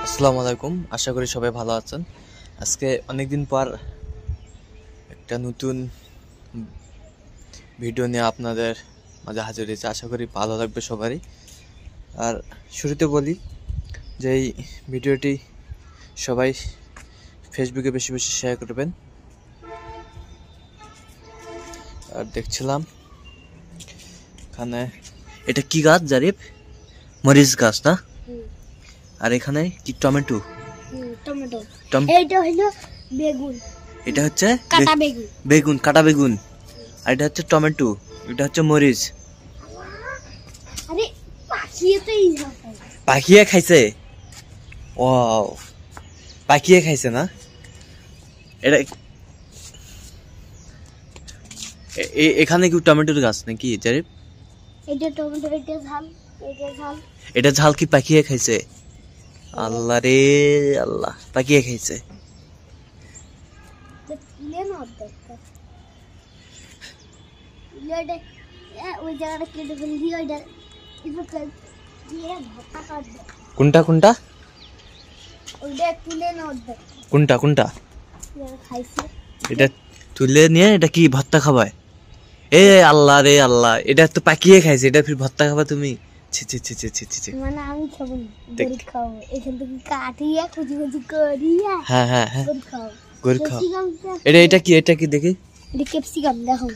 আসসালামু আলাইকুম, আশা করি সবাই ভালো আছেন। আজকে অনেকদিন পর একটা নতুন ভিডিও নিয়ে আপনাদের মাঝে হাজির হয়েছে। আশা করি ভালো লাগবে সবারই। আর শুরুতে বলি যে এই ভিডিওটি সবাই ফেসবুকে বেশি বেশি শেয়ার করবেন। আর দেখছিলাম এখানে এটা কি গাছ জারিফ? মরিচ গাছ না? আর এখানে কি টমেটো? টমেটো। এইটা হলো বেগুন। এটা হচ্ছে কাটা বেগুন। বেগুন, কাটা বেগুন। আর এটা হচ্ছে টমেটো, এটা হচ্ছে মরিচ। আরে পাখিয়ে তো এই পাখিয়ে খাইছে? ওয়াও, পাখিয়ে খাইছে না? এটা এখানে কি টমেটোর গাছ নাকি জারিফ? এটা টমেটো, এটা ঝাল, এটা ঝাল। এটা ঝাল কি পাখিয়ে খাইছে? আল্লাহ রে আল্লাহ, পাখিয়ে খাইছে। তুলে না দেখতে তুলে ওই জায়গাটা কেটে ফেলে দিয়ে ওইটা দিয়ে ভর্তা কাটবে। কোনটা কোনটা? ওইটা তুলে না দেখ কোনটা কোনটা? খাইছে। এটা তুলে নিয়ে এটা কি ভর্তা খাবায়? এ আল্লাহ রে আল্লাহ, এটা তো পাকিয়ে খাইছে, এটা ফির ভর্তা খাবা তুমি? ছি ছি ছি ছি ছি ছি ছি। মানে আমি খাবো না, গরু খাবো। এখান থেকে কাটিয়ে কুচি কুচি করিয়া হ্যাঁ হ্যাঁ হ্যাঁ, গরু খাবো। গরু খাও। এটা কি? এটা কি দেখি? এটা ক্যাপসিকাম দেখো।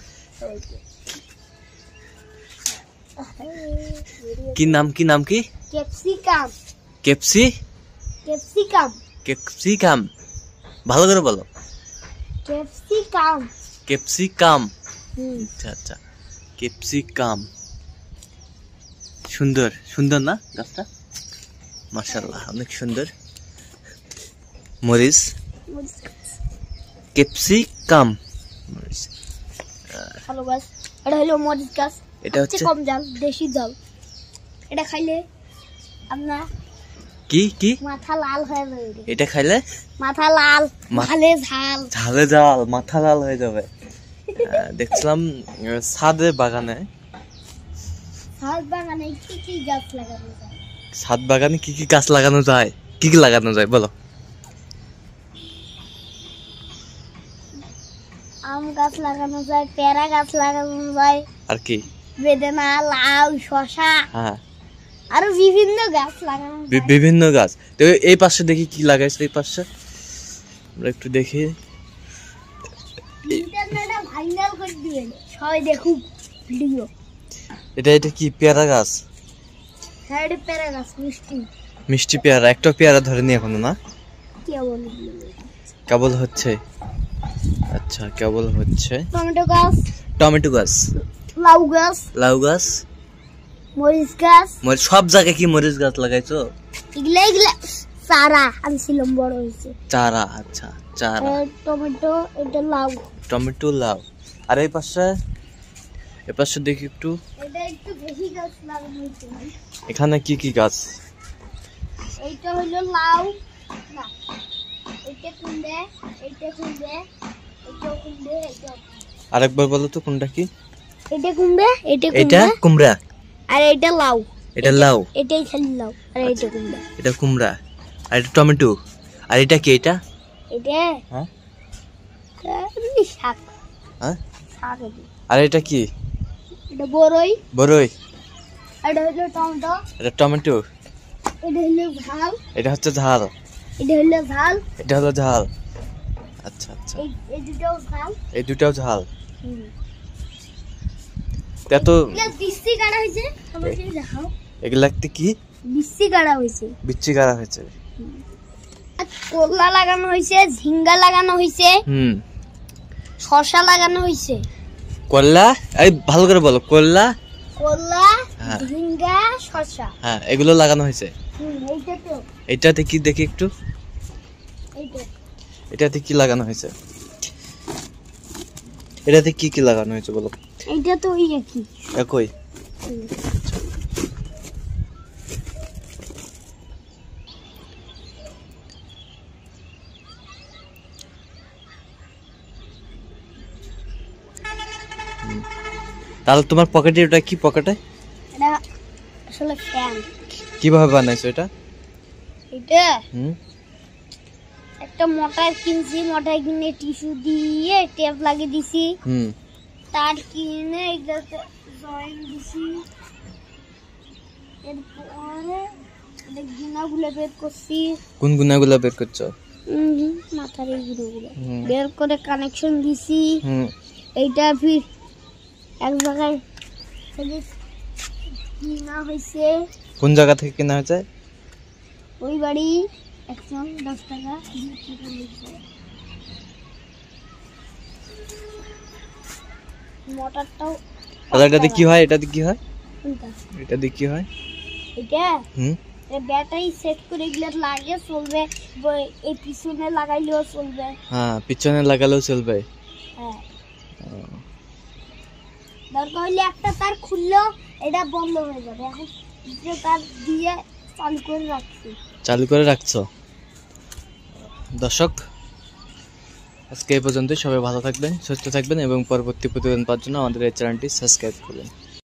কি নাম কি নাম কি? ক্যাপসিকাম। ক্যাপসিকাম। ক্যাপসিকাম, ভালো করে বলো। ক্যাপসিকাম। ক্যাপসিকাম, আচ্ছা আচ্ছা, ক্যাপসিকাম। সুন্দর সুন্দর না গাছটা? মাশাআল্লাহ, অনেক সুন্দর। মরিচ, ক্যাপসিকাম, মরিচ। ভালো গাছ। এটা হলো মরিচ গাছ। এটা হচ্ছে কম জাল, দেশি জাল। এটা খাইলে আপনার কি কি মাথা লাল হয়ে যাবে। এটা খাইলে মাথা লাল, ঝালে ঝাল, ঝালে ঝাল, মাথা লাল হয়ে যাবে। দেখছিলাম ছাদে বাগানে, ছাদ বাগানে কি কি গাছ লাগানো যায়? ছাদ বাগানে কি কি গাছ লাগানো যায়? কি কি লাগানো যায় বলো? আম গাছ লাগানো যায়, পেয়ারা গাছ লাগানো যায়, আর কি? বেদানা, লাউ, শসা, হ্যাঁ, আরো বিভিন্ন গাছ লাগানো যায়। বিভিন্ন গাছ। তো এই পাশে দেখি কি লাগাইছে, এই পাশে আমরা একটু দেখি। ইন্টারনেটে ভাইরাল করে দিবেন, সবাই দেখুক ভিডিও। এটা এটা কি পেয়ারা গাছ? হ্যাঁ, এটা পেয়ারা গাছ, মিষ্টি মিষ্টি পেয়ারা। একটা পেয়ারা ধরেনি এখনো না? কেবল কেবল হচ্ছে। আচ্ছা, কেবল হচ্ছে। টমেটো গাছ, টমেটো গাছ, লাউ গাছ, লাউ গাছ, মরিচ গাছ। সব জায়গায় কি মরিচ গাছ লাগাইছো? এগুলা এগুলা চারা আনছিলাম, বড় হয়েছে চারা। আচ্ছা, চারা। টমেটো, এটা লাউ, টমেটো, লাউ। আর এই পাশে দেখি একটু। এটা একটু বেশি গাছ লাগানো হয়েছে। এখানে কি কি গাছ? এইটা হলো লাউ, না এটা কুমড়ে, এটা কুমড়ে, এটা কুমড়ে, এটা। আরেকবার বলো তো কোনটা কি? এটা কুমড়ে, এটা এটা কুমড়ে, কুমড়া। আর এটা লাউ। এটা লাউ। এটাই খালি লাউ, আর এটা কুমড়ে। এটা কুমড়া। আর এটা টমেটো। আর এটা কি? এটা এটা হ্যাঁ, শাক। হ্যাঁ। শাক এটা। আর এটা কি? এটা বড়ই। বড়ই। এটা হলো টমেটো। এটা টমেটো। এটা হলো ঝাল। এটা হচ্ছে ঝাল। এটা হলো ঝাল। এটা হলো ঝাল। আচ্ছা আচ্ছা, এই দুটোও ঝাল। এই দুটাও ঝাল। এত এগুলা বিচি কাটা হয়েছে, আমাকে দেখাও। এগুলাতে কি? বিচি কাটা হয়েছে, বিচ্ছি গাড়া হয়েছে। করলা লাগানো হয়েছে, ঝিঙ্গা লাগানো হয়েছে, শসা লাগানো হয়েছে। করলা, এই ভালো করে বলো। করলা, করলা, হ্যাঁ। ঝিঙ্গা, শসা। হ্যাঁ, এগুলো লাগানো হয়েছে। এইটা তো, এটাতে কি দেখি একটু? এইটা এটাতে কি লাগানো হয়েছে? এটাতে কি কি লাগানো হয়েছে বলো? এইটা তো ওই একই। একই। তাহলে তোমার পকেটে ওটা কি? পকেটে এটা আসলে ফ্যান। কিভাবে বানাইছো এটা? এটা হুম একটা মোটর কিনছি, মোটর কিনে টিস্যু দিয়ে টেপ লাগিয়ে দিছি, হুম তার কিনে এটাতে জয়েন দিছি, এরপরে এটা গুনাগুলো বের করছি, কোন গুণাগুলো বের করছো? মাথার এই গুনাগুলো হুম বের করে কানেকশন দিছি। হুম এইটা ফির এক জায়গায় কিনা হয়েছে, কোন জায়গা থেকে কেনা হয়েছে? ওই বাড়ি 110 টাকা বিক্রি করেছে। মোটরটাও তাহলে এটাতে কি হয়? এটাতে কি হয়? কোনটা? এটাতে কি হয়? এটা হুম ব্যাটারি সেট করে এগুলো লাগে চলবে, এই পিছনে লাগাইলেও চলবে। হ্যাঁ, পিছনে লাগালেও চলবে। হ্যাঁ, দরকার হলে একটা তার খুললো এটা বন্ধ হয়ে যাবে। এখন দুটো তার দিয়ে চালু করে রাখছি। চালু করে রাখছো। দর্শক, আজকে এই পর্যন্তই। সবাই ভালো থাকবেন, সুস্থ থাকবেন এবং পরবর্তী প্রতিবেদন পাওয়ার জন্য আমাদের এই চ্যানেলটি সাবস্ক্রাইব করবেন।